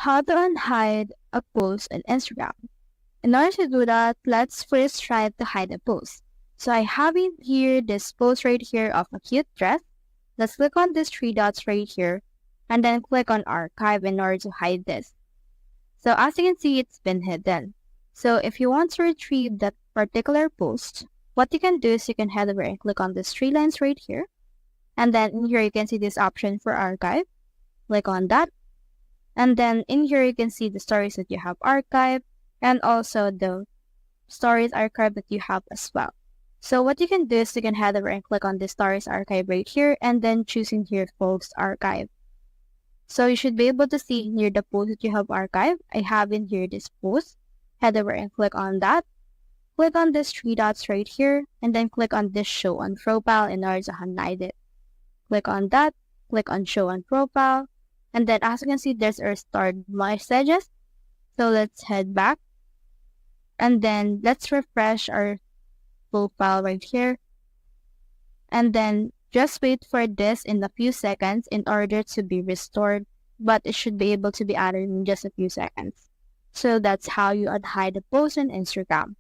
How to unhide a post on Instagram. In order to do that, let's first try to hide a post. So I have in here this post right here of a cute dress. Let's click on these three dots right here and then click on archive in order to hide this. So as you can see, it's been hidden. So if you want to retrieve that particular post, what you can do is you can head over and click on these three lines right here. And then in here you can see this option for archive. Click on that. And then in here you can see the stories that you have archived and also the stories archive that you have as well. So what you can do is you can head over and click on the stories archive right here and then choosing here post archive. So you should be able to see here the post that you have archived. I have in here this post. Head over and click on that. Click on these three dots right here and then click on this show on profile in order to hide it. Click on that. Click on show on profile. And then as you can see, there's our stored messages. So let's head back. And then let's refresh our profile right here. And then just wait for this in a few seconds in order to be restored. But it should be able to be added in just a few seconds. So that's how you unhide a post on Instagram.